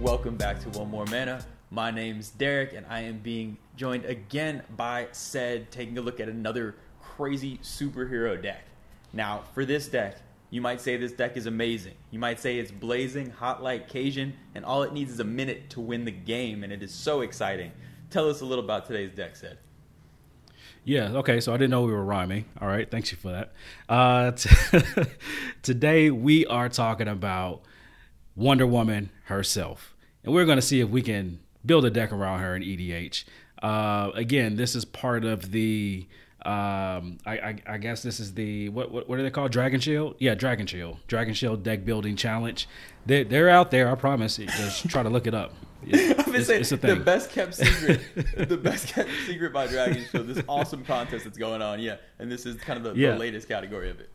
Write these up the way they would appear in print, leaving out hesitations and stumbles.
welcome back to One More Mana. My name's Derek, and I am being joined again by Ced, taking a look at another crazy superhero deck. Now, for this deck, you might say this deck is amazing. You might say it's blazing, hot like Cajun, and all it needs is a minute to win the game, and it is so exciting. Tell us a little about today's deck, Ced. Yeah, okay, so I didn't know we were rhyming. All right, thanks you for that. Today, we are talking about Wonder Woman herself, and we're going to see if we can build a deck around her in EDH. Again, this is part of the, I guess this is the, what are they called? Dragonshield? Yeah, Dragonshield deck building challenge. They're out there, I promise. Just try to look it up. It's a thing. The best kept secret by Dragonshield. This awesome contest that's going on, yeah. And this is kind of the latest category of it.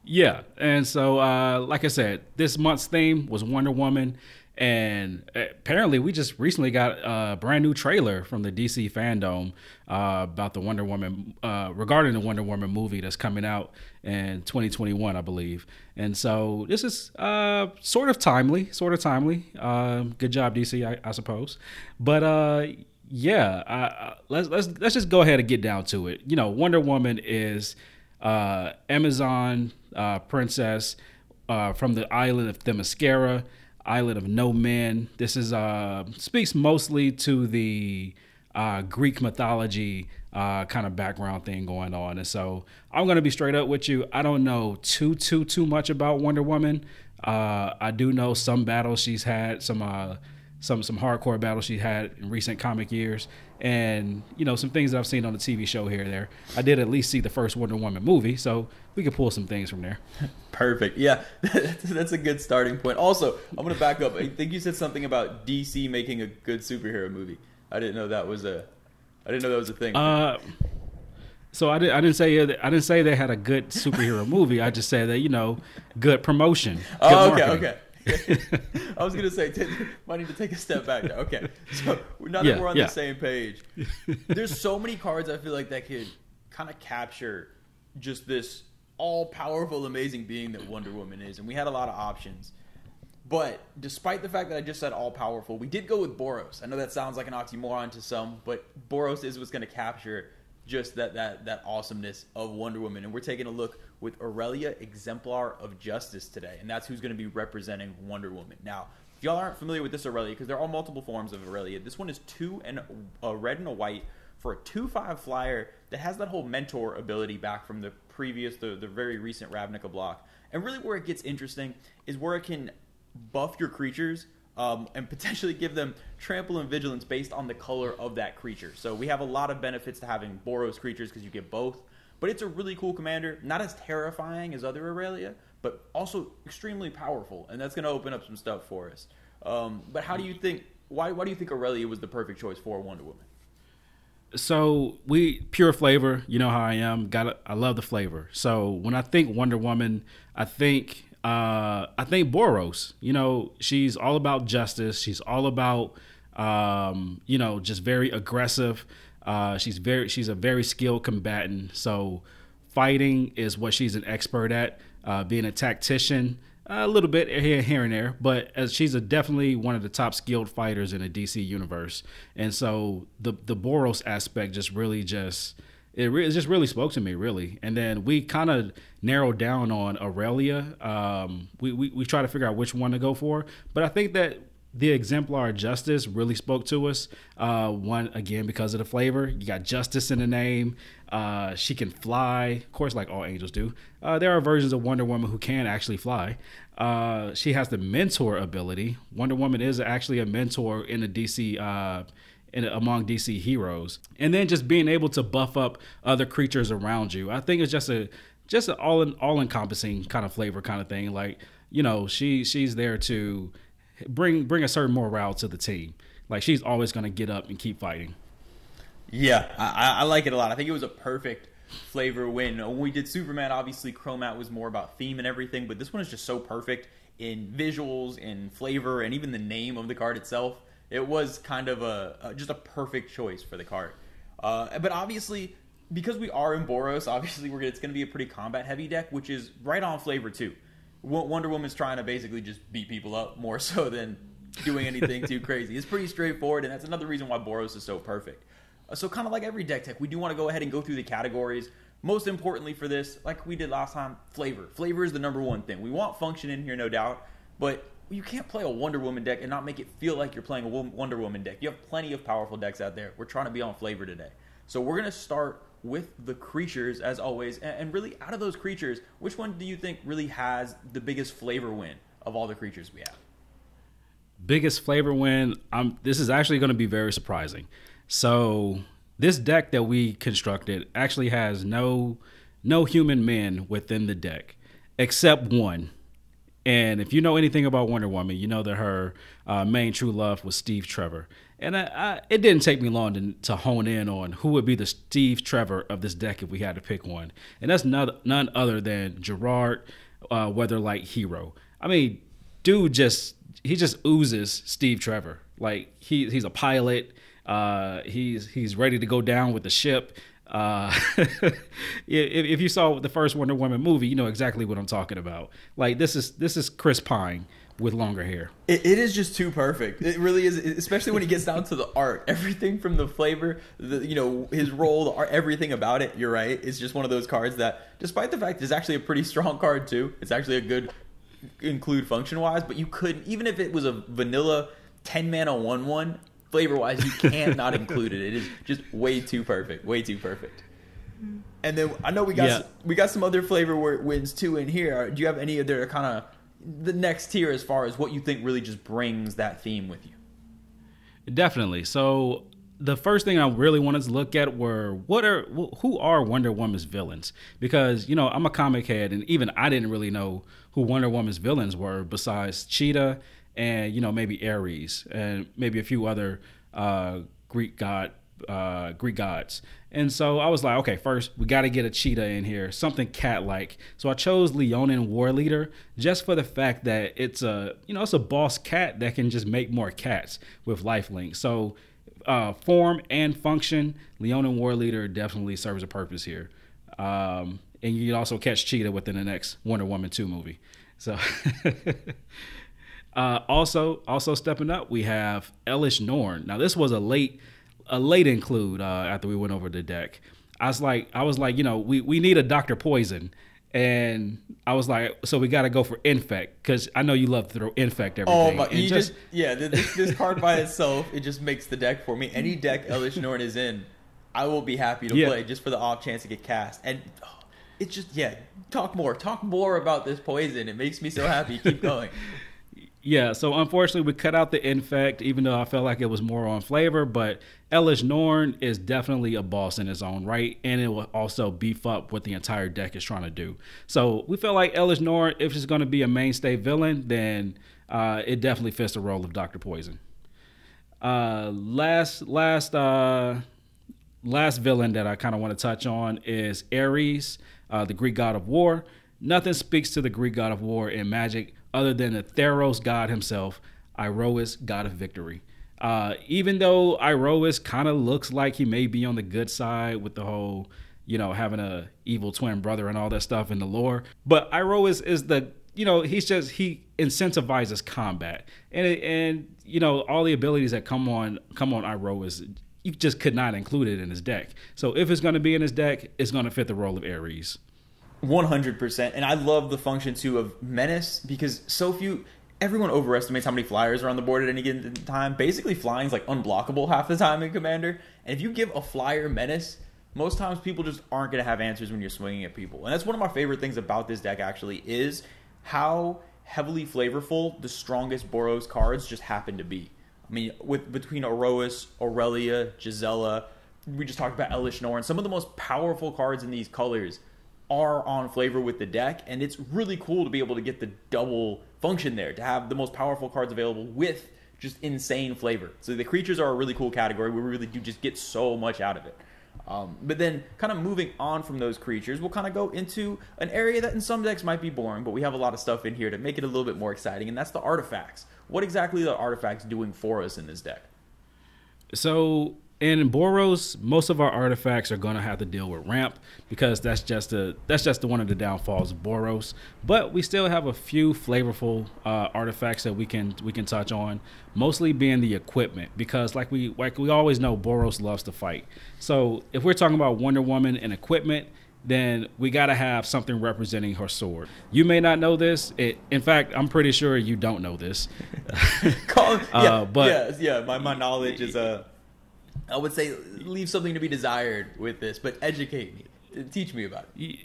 Yeah, and so like I said, this month's theme was Wonder Woman, and apparently we just recently got a brand new trailer from the DC fandom about the Wonder Woman, regarding the Wonder Woman movie that's coming out in 2021, I believe. And so this is sort of timely. Good job, DC, I suppose. But let's just go ahead and get down to it. You know, Wonder Woman is Amazon princess from the island of Themyscira, island of no men. This is speaks mostly to the Greek mythology kind of background thing going on. And so I'm going to be straight up with you. I don't know too much about Wonder Woman. I do know some battles she's had, some hardcore battles she had in recent comic years, and you know, some things that I've seen on the TV show here and there. I did at least see the first Wonder Woman movie, so we could pull some things from there. Perfect. Yeah, that's a good starting point. Also, I'm going to back up. I think you said something about DC making a good superhero movie. I didn't know that was a thing. So I didn't say they had a good superhero movie. I just said that, you know, good promotion. Okay. I was going to say, might need to take a step back now. Okay, so now that we're on the same page, there's so many cards I feel like that could kind of capture just this all-powerful, amazing being that Wonder Woman is. And we had a lot of options. But despite the fact that I just said all-powerful, we did go with Boros. I know that sounds like an oxymoron to some, but Boros is what's going to capture just that awesomeness of Wonder Woman. And we're taking a look with Aurelia, Exemplar of Justice today. And that's who's going to be representing Wonder Woman. Now, if y'all aren't familiar with this Aurelia, because there are multiple forms of Aurelia, this one is 2 and a red and a white for a 2/5 flyer that has that whole mentor ability back from the previous, the very recent Ravnica block. And really where it gets interesting is where it can buff your creatures and potentially give them trample and vigilance based on the color of that creature. So we have a lot of benefits to having Boros creatures because you get both. But it's a really cool commander, not as terrifying as other Aurelia, but also extremely powerful. And that's going to open up some stuff for us. But how do you think, why do you think Aurelia was the perfect choice for Wonder Woman? So pure flavor, you know how I am. I love the flavor. So when I think Wonder Woman, I think Boros. You know, she's all about justice. She's all about you know, just very aggressive. She's a very skilled combatant. So fighting is what she's an expert at. Being a tactician, a little bit here and there, but she's definitely one of the top skilled fighters in the DC universe. And so the Boros aspect just really spoke to me, really. And then we kind of narrowed down on Aurelia. We try to figure out which one to go for, but I think that the Exemplar of Justice really spoke to us. One, again, because of the flavor. You got justice in the name. She can fly, of course, like all angels do. There are versions of Wonder Woman who can actually fly. She has the mentor ability. Wonder Woman is actually a mentor in the DC among DC heroes. And then just being able to buff up other creatures around you. I think it's just an all-encompassing kind of flavor kind of thing. Like, you know, she's there to bring a certain morale to the team. Like, she's always going to get up and keep fighting. Yeah, I like it a lot. I think it was a perfect flavor win. When we did Superman, obviously Chromat was more about theme and everything, but this one is just so perfect in visuals, in flavor, and even the name of the card itself. It was kind of just a perfect choice for the card. But obviously, because we are in Boros, obviously it's going to be a pretty combat-heavy deck, which is right on flavor too. Wonder Woman's trying to basically just beat people up more so than doing anything too crazy. It's pretty straightforward, and that's another reason why Boros is so perfect. So kind of like every deck tech, we do want to go ahead and go through the categories. Most importantly for this, like we did last time, flavor. Flavor is the number one thing. We want function in here, no doubt, but you can't play a Wonder Woman deck and not make it feel like you're playing a Wonder Woman deck. You have plenty of powerful decks out there. We're trying to be on flavor today. So we're going to start with the creatures, as always, and really out of those creatures, which one do you think really has the biggest flavor win of all the creatures we have? Biggest flavor win, this is actually going to be very surprising. So this deck that we constructed actually has no human men within the deck, except one. And if you know anything about Wonder Woman, you know that her main true love was Steve Trevor. And it didn't take me long to hone in on who would be the Steve Trevor of this deck if we had to pick one. And that's none other than Gerard Weatherlight Hero. I mean, dude he just oozes Steve Trevor. Like he's a pilot. He's ready to go down with the ship. If you saw the first Wonder Woman movie, you know exactly what I'm talking about. Like this is Chris Pine with longer hair. It is just too perfect. It really is, especially when it gets down to the art. Everything from the flavor, his role, the art, everything about it. You're right. It's just one of those cards that, despite the fact it's actually a pretty strong card too. It's actually a good include function wise, but you couldn't, even if it was a vanilla 10 mana 1/1. Flavor wise, you can't not include it. It is just way too perfect. Way too perfect. And then I know we got some other flavor wins too in here. Do you have any other kind of the next tier as far as what you think really just brings that theme with you? Definitely. So the first thing I really wanted to look at were who are Wonder Woman's villains? Because I'm a comic head, and even I didn't really know who Wonder Woman's villains were besides Cheetah and maybe Ares and maybe a few other Greek gods. And so I was like, okay, first we got to get a cheetah in here, something cat-like. So I chose Leonin War Leader just for the fact that it's a boss cat that can just make more cats with lifelink. So form and function, Leonin War Leader definitely serves a purpose here. And you can also catch Cheetah within the next Wonder Woman 2 movie. So also stepping up, we have Elish Norn. Now this was a late include after we went over the deck. I was like, we need a Dr. Poison, and I was like, so we got to go for Infect because I know you love to throw Infect everything. Oh my! This card by itself, it just makes the deck for me. Any deck Elish Norn is in, I will be happy to play just for the off chance to get cast. And it's just talk more about this poison. It makes me so happy. Keep going. Yeah, so unfortunately we cut out the Infect, even though I felt like it was more on flavor, but Elish Norn is definitely a boss in his own right, and it will also beef up what the entire deck is trying to do. So we feel like Elish Norn, if it's going to be a mainstay villain, then it definitely fits the role of Dr. Poison. Last villain that I kind of want to touch on is Ares, the Greek god of war. Nothing speaks to the Greek god of war in Magic other than the Theros god himself, Iroas, god of victory. Even though Iroas kind of looks like he may be on the good side with the whole, having a evil twin brother and all that stuff in the lore, but Iroas is he incentivizes combat, and all the abilities that come on Iroas, you just could not include it in his deck. So if it's going to be in his deck, it's going to fit the role of Ares. 100%. And I love the function too of Menace, because everyone overestimates how many flyers are on the board at any given time. Basically flying is like unblockable half the time in Commander, and if you give a flyer Menace, most times people just aren't going to have answers when you're swinging at people. And that's one of my favorite things about this deck actually, is how heavily flavorful the strongest Boros cards just happen to be. I mean, between Aroas, Aurelia, Gisela, we just talked about Elish Norn, some of the most powerful cards in these colors are on flavor with the deck, and it's really cool to be able to get the double function there, to have the most powerful cards available with just insane flavor. So the creatures are a really cool category. We really do just get so much out of it. But then kind of moving on from those creatures, we'll kind of go into an area that in some decks might be boring, but we have a lot of stuff in here to make it a little bit more exciting, and that's the artifacts. What exactly are the artifacts doing for us in this deck? So in Boros, most of our artifacts are going to have to deal with ramp because that's just one of the downfalls of Boros. But we still have a few flavorful artifacts that we can touch on, mostly being the equipment, because like we always know, Boros loves to fight. So if we're talking about Wonder Woman and equipment, then we got to have something representing her sword. You may not know this. In fact, I'm pretty sure you don't know this. My knowledge is I would say leave something to be desired with this, but educate me. Teach me about it.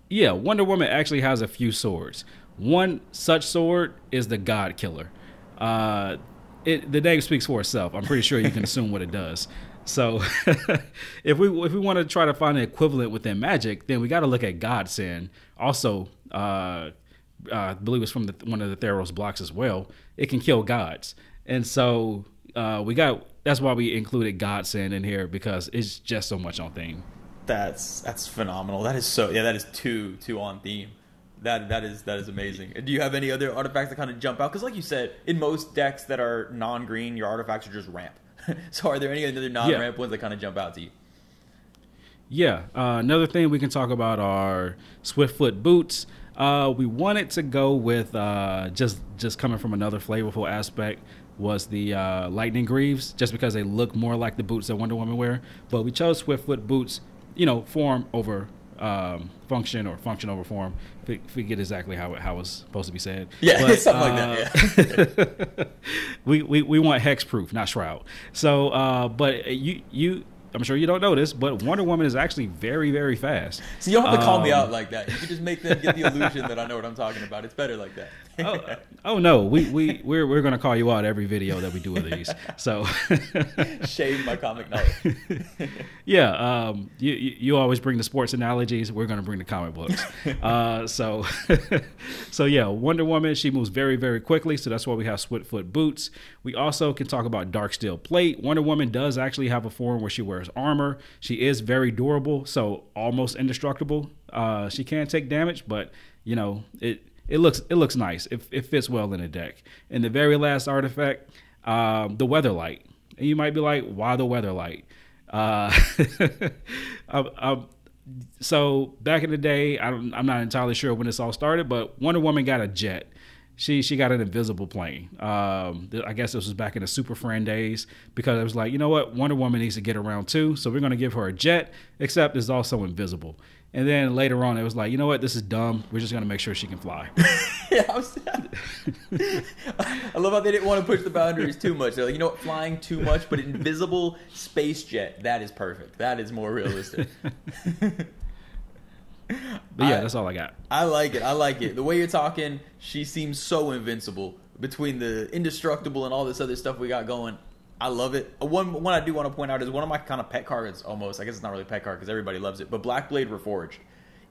Yeah, Wonder Woman actually has a few swords. One such sword is the God Killer. The name speaks for itself. I'm pretty sure you can assume what it does. So if we want to try to find an equivalent within Magic, then we got to look at Godsend. Also, I believe it's from one of the Theros blocks as well. It can kill gods. And so that's why we included Godsend in here, because it's just so much on theme. That's phenomenal. That is too on theme. That is amazing. Do you have any other artifacts that kind of jump out? Because like you said, in most decks that are non-green, your artifacts are just ramp. So are there any other non-ramp ones that kind of jump out to you? Yeah. Another thing we can talk about are Swiftfoot boots. We wanted to go with just coming from another flavorful aspect was the Lightning Greaves, just because they look more like the boots that Wonder Woman wear. But we chose Swiftfoot boots, form over function, or function over form. Forget exactly how it was supposed to be said. Yeah, but, something like that. Yeah. we want hexproof, not shroud. So, but I'm sure you don't know this, but Wonder Woman is actually very, very fast. So you don't have to call me out like that. You can just make them get the illusion that I know what I'm talking about. It's better like that. oh no, we're gonna call you out every video that we do of these. So shame my comic knowledge. Yeah, you always bring the sports analogies. We're gonna bring the comic books. So yeah, Wonder Woman, she moves very, very quickly. So that's why we have Swiftfoot boots. We also can talk about Dark Steel plate. Wonder Woman does actually have a form where she wears armor. She is very durable, so almost indestructible. She can take damage, but it looks nice. It fits well in the deck. And the very last artifact, the Weatherlight. And you might be like, why the Weatherlight? So back in the day, I'm not entirely sure when this all started, but Wonder Woman got a jet. She got an invisible plane. I guess this was back in the Super Friend days, because I was like, you know what? Wonder Woman needs to get around too, so we're going to give her a jet, except it's also invisible. And then later on, it was like, you know what? This is dumb. We're just going to make sure she can fly. Yeah, I love how they didn't want to push the boundaries too much. They're like, you know what? Flying too much, but invisible space jet, that is perfect. That is more realistic. But yeah, that's all I got. I like it. The way you're talking, she seems so invincible. Between the indestructible and all this other stuff we got going, I love it. One I do want to point out is one of my kind of pet cards almost. I guess it's not really a pet card because everybody loves it. But Blackblade Reforged.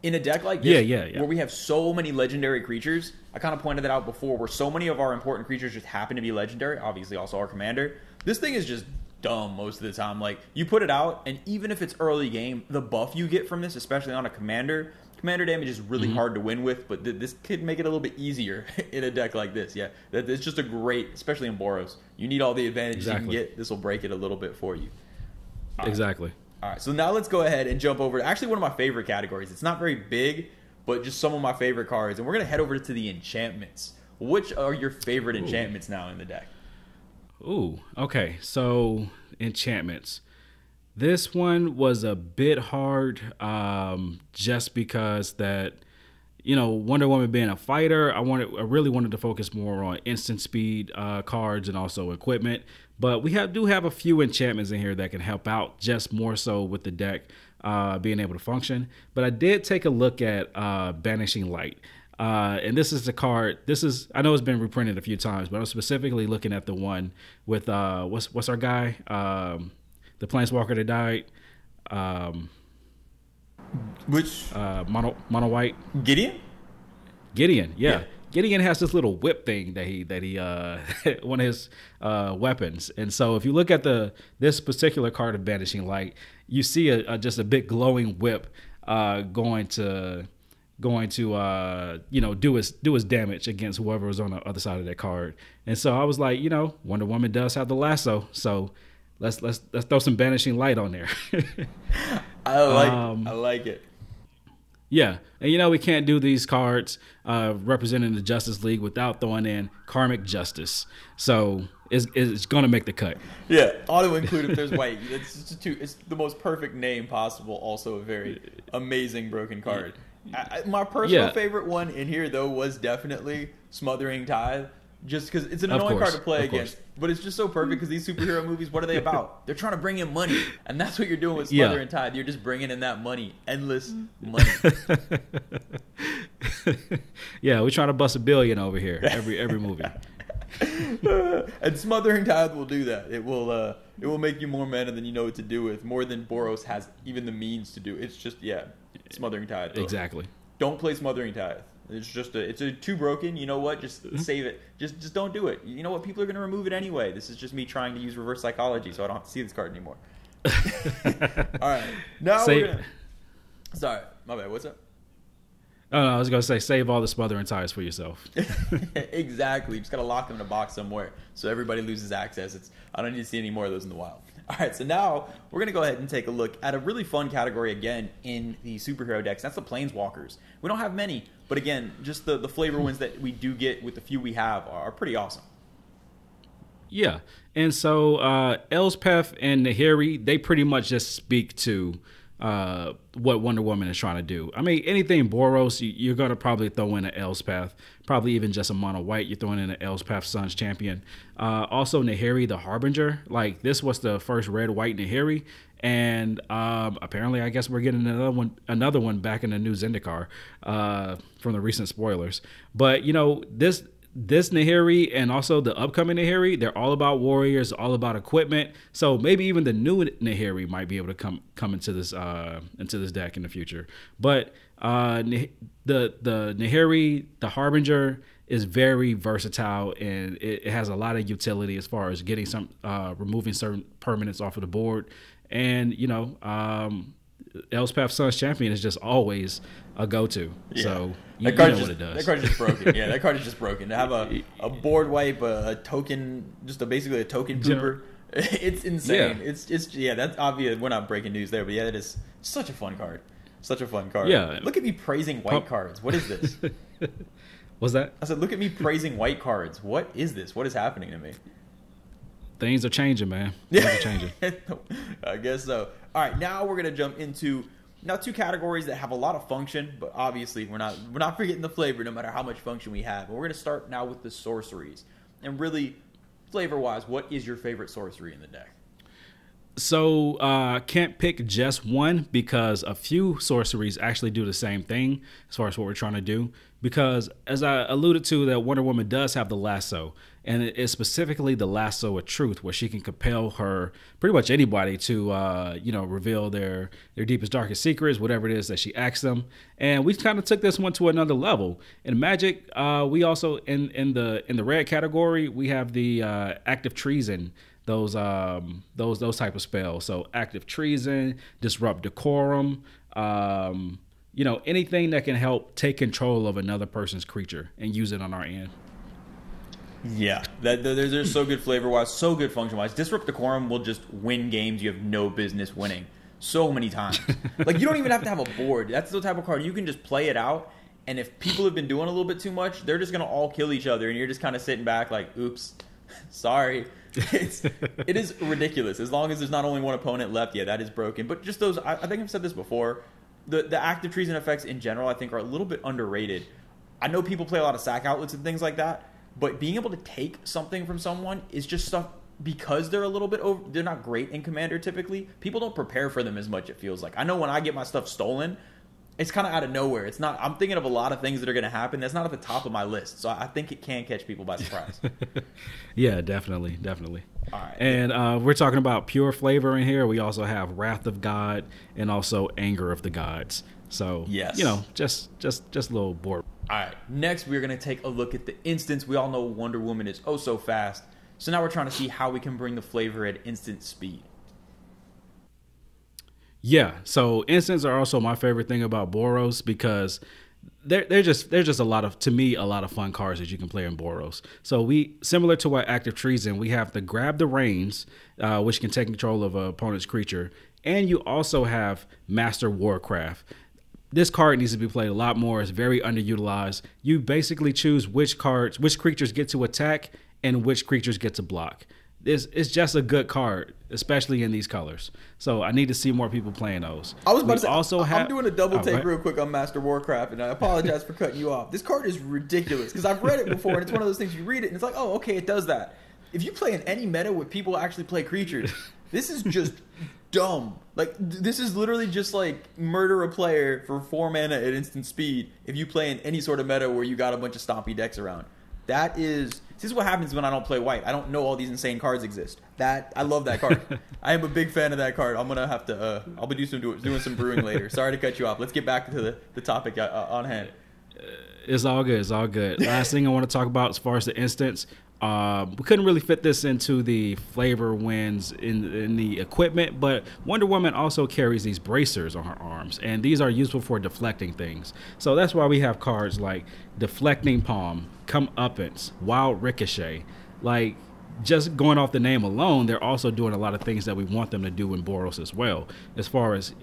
In a deck like this, where we have so many legendary creatures, I kind of pointed that out before, where so many of our important creatures just happen to be legendary, obviously also our commander. This thing is just dumb most of the time. Like, you put it out, and even if it's early game, the buff you get from this, especially on a commander damage is really hard to win with, but this could make it a little bit easier in a deck like this. Yeah, it's just a great, especially in Boros. You need all the advantages you can get. This will break it a little bit for you. Exactly. All right, so now let's go ahead and jump over to actually one of my favorite categories. It's not very big, but just some of my favorite cards. And we're going to head over to the enchantments. Which are your favorite enchantments now in the deck? Ooh, okay. So, enchantments. This one was a bit hard just because that, Wonder Woman being a fighter, I really wanted to focus more on instant speed cards and also equipment. But we do have a few enchantments in here that can help out just more so with the deck being able to function. But I did take a look at Banishing Light. And this is the card. I know it's been reprinted a few times, but I'm specifically looking at the one with what's our guy? The Planeswalker that died. Which mono white? Gideon, yeah. Gideon has this little whip thing that he one of his weapons. And so if you look at this particular card of Banishing Light, you see just a big glowing whip going to do his damage against whoever was on the other side of that card. And so I was like, Wonder Woman does have the lasso, so let's throw some Banishing Light on there. I like it. Yeah, and we can't do these cards representing the Justice League without throwing in Karmic Justice. So it's going to make the cut. Yeah, auto include if there's white. It's the most perfect name possible. Also a very amazing broken card. My personal favorite one in here though was definitely Smothering Tithe. Just because it's an annoying card to play against, but it's just so perfect because these superhero movies, what are they about? They're trying to bring in money, and that's what you're doing with Smothering Tithe. You're just bringing in that money, endless money. Yeah, we're trying to bust $1 billion over here every movie. And Smothering Tithe will do that. It will make you more mana than you know what to do with, more than Boros has even the means to do. It's just Smothering Tithe. Though. Exactly. Don't play Smothering Tithe. It's too broken. You know what? Just save it. Just don't do it. You know what? People are going to remove it anyway. This is just me trying to use reverse psychology, so I don't have to see this card anymore. All right. Now Sorry, my bad. What's up? Oh, no, I was going to say, save all the Smothering Tithes for yourself. Exactly. You just got to lock them in a box somewhere so everybody loses access. I don't need to see any more of those in the wild. All right, so now we're going to go ahead and take a look at a really fun category again in the superhero decks. That's the Planeswalkers. We don't have many, but again, just the flavor ones that we do get with the few we have are pretty awesome. Yeah, and so Elspeth and Nahiri, they pretty much just speak to what Wonder Woman is trying to do. I mean, anything Boros, you're going to probably throw in an Elspeth. Probably even just a mono white, you're throwing in an Elspeth Sun's Champion. Also, Nahiri, the Harbinger. Like, this was the first red-white Nahiri. And apparently, I guess we're getting another one back in the new Zendikar from the recent spoilers. But, this Nahiri and also the upcoming Nahiri, they're all about warriors, all about equipment. So maybe even the new Nahiri might be able to come into this deck in the future. But the Nahiri, the Harbinger, is very versatile, and it has a lot of utility as far as getting removing certain permanents off of the board. And Elspeth Sun's Champion is just always a go-to. Yeah. So you know what it does. That card is just broken. Yeah, that card is just broken. To have a board wipe, a token, basically a token pooper. It's insane. Yeah. That's obvious. We're not breaking news there, but yeah, that is such a fun card. Such a fun card. Yeah. Look at me praising white cards. What is this? What's that? I said, look at me praising white cards. What is this? What is happening to me? Things are changing, man. Things are changing. I guess so. All right, now we're gonna jump into two categories that have a lot of function, but obviously we're not forgetting the flavor, no matter how much function we have. And we're gonna start now with the sorceries, and really, flavor-wise, what is your favorite sorcery in the deck? So can't pick just one because a few sorceries actually do the same thing as far as what we're trying to do. Because as I alluded to, that Wonder Woman does have the lasso, and it is specifically the lasso of truth, where she can compel pretty much anybody to reveal their deepest, darkest secrets, whatever it is that she asks them. And we kind of took this one to another level. In Magic, we also in the red category, we have the active treason. Those type of spells. So active treason, disrupt decorum, anything that can help take control of another person's creature and use it on our end. Yeah, they're so good flavor-wise, so good function-wise. Disrupt decorum will just win games you have no business winning so many times. Like, you don't even have to have a board. That's the type of card you can just play it out, and if people have been doing a little bit too much, they're just going to all kill each other, and you're just kind of sitting back like, oops, sorry. It is ridiculous. As long as there's not only one opponent left, that is broken. But just those, I think I've said this before, the active treason effects in general, I think, are a little bit underrated. I know people play a lot of sack outlets and things like that, but being able to take something from someone is just stuff, because they're a little bit over, they're not great in Commander typically, people don't prepare for them as much, it feels like. I know when I get my stuff stolen, it's kind of out of nowhere. It's not. I'm thinking of a lot of things that are going to happen. That's not at the top of my list. So I think it can catch people by surprise. Yeah, definitely. All right. And we're talking about pure flavor in here. We also have Wrath of God and also Anger of the Gods. So yes, just a little board. All right. Next, we're going to take a look at the instants. We all know Wonder Woman is oh so fast. So now we're trying to see how we can bring the flavor at instant speed. Yeah, so instants are also my favorite thing about Boros, because there's just a lot of, to me, a lot of fun cards that you can play in Boros. So we, similar to what Active Treason, we have to grab the reins, which can take control of an opponent's creature, and you also have Master Warcraft. This card needs to be played a lot more. It's very underutilized. You basically choose which creatures get to attack and which creatures get to block. It's just a good card, especially in these colors. So I need to see more people playing those. I was about to say, also I'm doing a double take real quick on Master Warcraft, and I apologize for cutting you off. This card is ridiculous because I've read it before, and it's one of those things you read it, and it's like, oh, okay, it does that. If you play in any meta where people actually play creatures, this is just dumb. Like, this is literally just like murder a player for 4 mana at instant speed if you play in any sort of meta where you got a bunch of stompy decks around. This is what happens when I don't play white. I don't know all these insane cards exist. I love that card. I am a big fan of that card. I'm gonna have to. I'll be doing some brewing later. Sorry to cut you off. Let's get back to the topic on hand. It's all good. It's all good. Last thing I want to talk about as far as the instance. We couldn't really fit this into the flavor wins in the equipment, but Wonder Woman also carries these bracers on her arms, and these are useful for deflecting things. So that's why we have cards like Deflecting Palm, Comeuppance, Wild Ricochet. Like, just going off the name alone, they're also doing a lot of things that we want them to do in Boros as well, as far as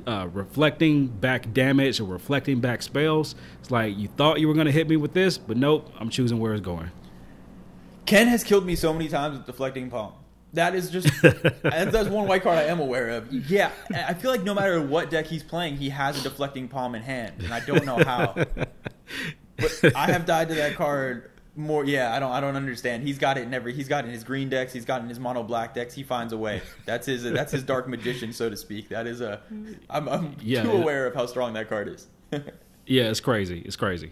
reflecting back damage or reflecting back spells. It's like, you thought you were going to hit me with this, but nope, I'm choosing where it's going. Ken has killed me so many times with Deflecting Palm. That is just... that's one white card I am aware of. Yeah, I feel like no matter what deck he's playing, he has a Deflecting Palm in hand, and I don't know how. But I have died to that card more... Yeah, I don't understand. He's got it in he's got it in his green decks, he's got it in his mono black decks. He finds a way. That's his dark magician, so to speak. That is I'm too aware of how strong that card is. Yeah, it's crazy. It's crazy.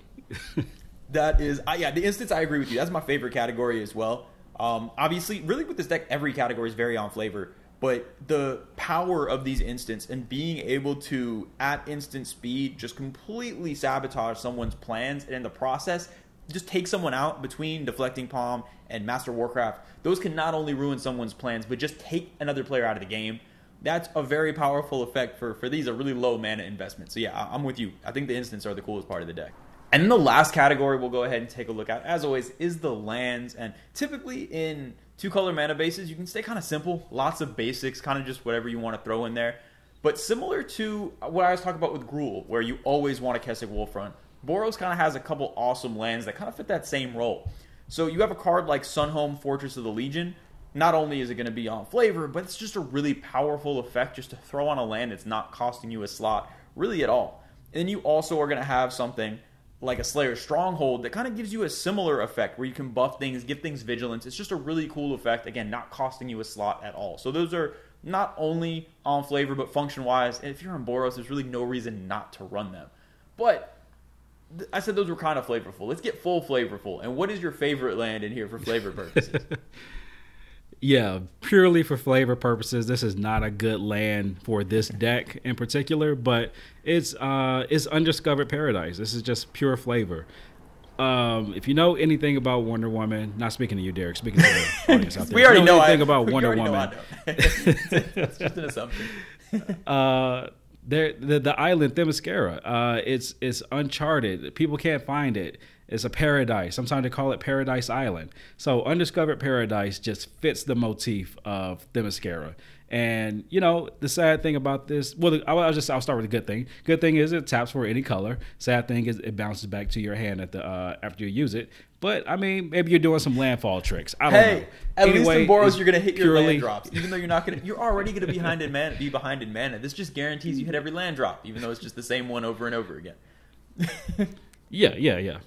That is, the instance, I agree with you. That's my favorite category as well. Obviously, really with this deck, every category is very on flavor. But the power of these instants and being able to, at instant speed, just completely sabotage someone's plans, and in the process, just take someone out between Deflecting Palm and Master Warcraft. Those can not only ruin someone's plans, but just take another player out of the game. That's a very powerful effect for these, a really low mana investment. So yeah, I'm with you. I think the instants are the coolest part of the deck. And then the last category we'll go ahead and take a look at, as always, is the lands. And typically in 2-color mana bases, you can stay kind of simple. Lots of basics, kind of just whatever you want to throw in there. But similar to what I was talking about with Gruul, where you always want a Kessig Wolfrun, Boros kind of has a couple awesome lands that kind of fit that same role. So you have a card like Sunhome, Fortress of the Legion. Not only is it going to be on flavor, but it's just a really powerful effect just to throw on a land that's not costing you a slot really at all. And then you also are going to have something like a Slayer Stronghold that kind of gives you a similar effect where you can buff things, give things vigilance. It's just a really cool effect. Again, not costing you a slot at all. So those are not only on flavor, but function-wise. And if you're on Boros, there's really no reason not to run them. But I said those were kind of flavorful. Let's get full flavorful. And what is your favorite land in here for flavor purposes? Yeah, purely for flavor purposes, this is not a good land for this deck in particular, but it's Undiscovered Paradise. This is just pure flavor. If you know anything about Wonder Woman, not speaking to you, Derek, speaking to the audience out there. We already know anything about Wonder Woman. It's just an assumption. The island Themyscira, it's uncharted. People can't find it. It's a paradise. Sometimes they call it Paradise Island. So Undiscovered Paradise just fits the motif of Themyscira. And, you know, the sad thing about this, well, I'll start with the good thing. Good thing is it taps for any color. Sad thing is it bounces back to your hand after you use it. But, I mean, maybe you're doing some landfall tricks. I don't know. At least in Boros, you're going to hit your land drops. Even though you're already going to be behind in mana. This just guarantees you hit every land drop, even though it's just the same one over and over again. Yeah.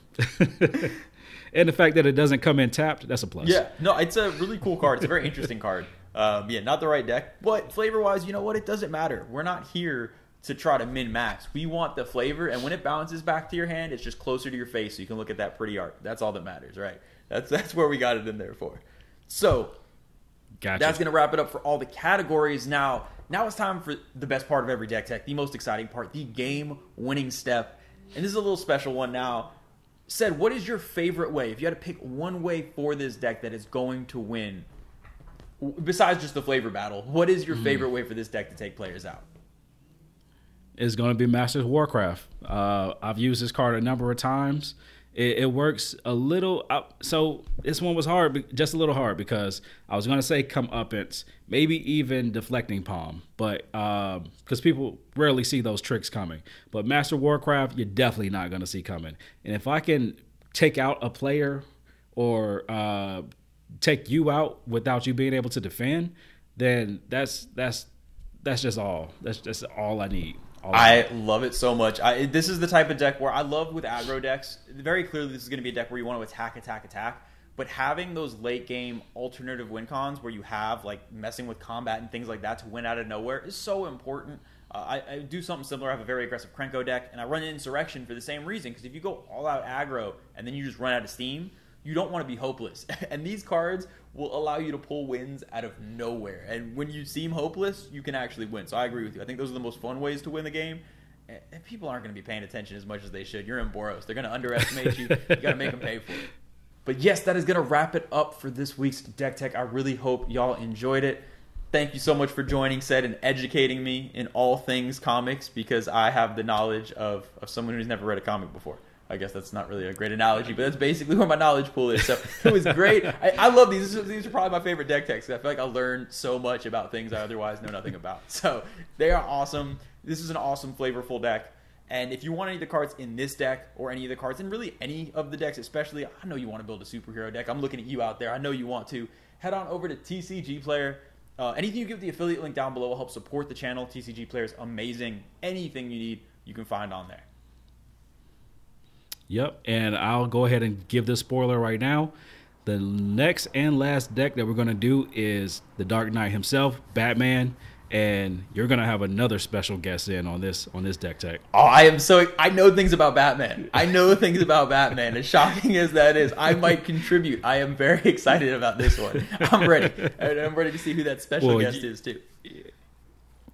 And the fact that it doesn't come in tapped, that's a plus. Yeah, no, it's a really cool card. It's a very interesting card. Not the right deck. But flavor-wise, you know what? It doesn't matter. We're not here to try to min-max. We want the flavor, and when it bounces back to your hand, it's just closer to your face so you can look at that pretty art. That's all that matters, right? That's where we got it in there for. So, gotcha. That's going to wrap it up for all the categories. Now it's time for the best part of every deck tech, the most exciting part, the game-winning step. And this is a little special one now. Said, what is your favorite way? If you had to pick one way for this deck that is going to win, besides just the flavor battle, what is your favorite way for this deck to take players out? is going to be Masters of Warcraft. I've used this card a number of times. It works a little. So this one was hard, just a little hard, because I was going to say comeuppance, maybe even deflecting palm, but because people rarely see those tricks coming. But Master of Warcraft, you're definitely not going to see coming. And if I can take out a player or take you out without you being able to defend, then that's just all. That's just all I need. I love it so much. This is the type of deck where I love with aggro decks. Very clearly, this is going to be a deck where you want to attack. But having those late game alternative win cons where you have like messing with combat and things like that to win out of nowhere is so important. I do something similar. I have a very aggressive Krenko deck, and I run Insurrection for the same reason. Because if you go all out aggro and then you just run out of steam, you don't want to be hopeless. And these cards will allow you to pull wins out of nowhere. And when you seem hopeless, you can actually win. So I agree with you. I think those are the most fun ways to win the game. And people aren't going to be paying attention as much as they should. You're in Boros. They're going to underestimate you. You got to make them pay for it. But yes, that is going to wrap it up for this week's Deck Tech. I really hope y'all enjoyed it. Thank you so much for joining, Seth, and educating me in all things comics, because I have the knowledge of someone who's never read a comic before. I guess that's not really a great analogy, but that's basically where my knowledge pool is. So it was great. I love these. These are probably my favorite deck techs. I feel like I learned so much about things I otherwise know nothing about. So they are awesome. This is an awesome, flavorful deck. And if you want any of the cards in this deck or any of the cards in really any of the decks, especially, I know you want to build a superhero deck. I'm looking at you out there. I know you want to. Head on over to TCG Player. Anything you give the affiliate link down below will help support the channel. TCG Player is amazing. Anything you need, you can find on there. Yep, and I'll go ahead and give this spoiler right now. The next and last deck that we're going to do is the Dark Knight himself, Batman, and you're going to have another special guest in on this deck tech. Oh, I know things about Batman. As shocking as that is, I might contribute. I am very excited about this one. I'm ready. I'm ready to see who that special guest is too.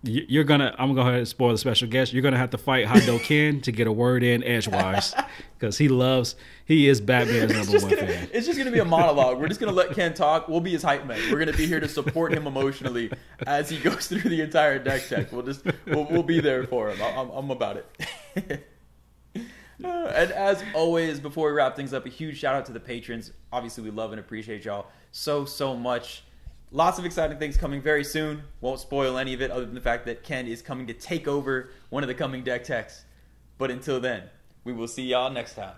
I'm gonna go ahead and spoil the special guest. You're gonna have to fight Hado Ken to get a word in edgewise, because he is Batman's number one fan. It's just gonna be a monologue. We're just gonna let Ken talk. We'll be his hype man. We're gonna be here to support him emotionally as he goes through the entire deck check. We'll be there for him. I'm about it. And as always, before we wrap things up, a huge shout out to the patrons. Obviously, we love and appreciate y'all so much. Lots of exciting things coming very soon. Won't spoil any of it other than the fact that Ken is coming to take over one of the coming deck techs. But until then, we will see y'all next time.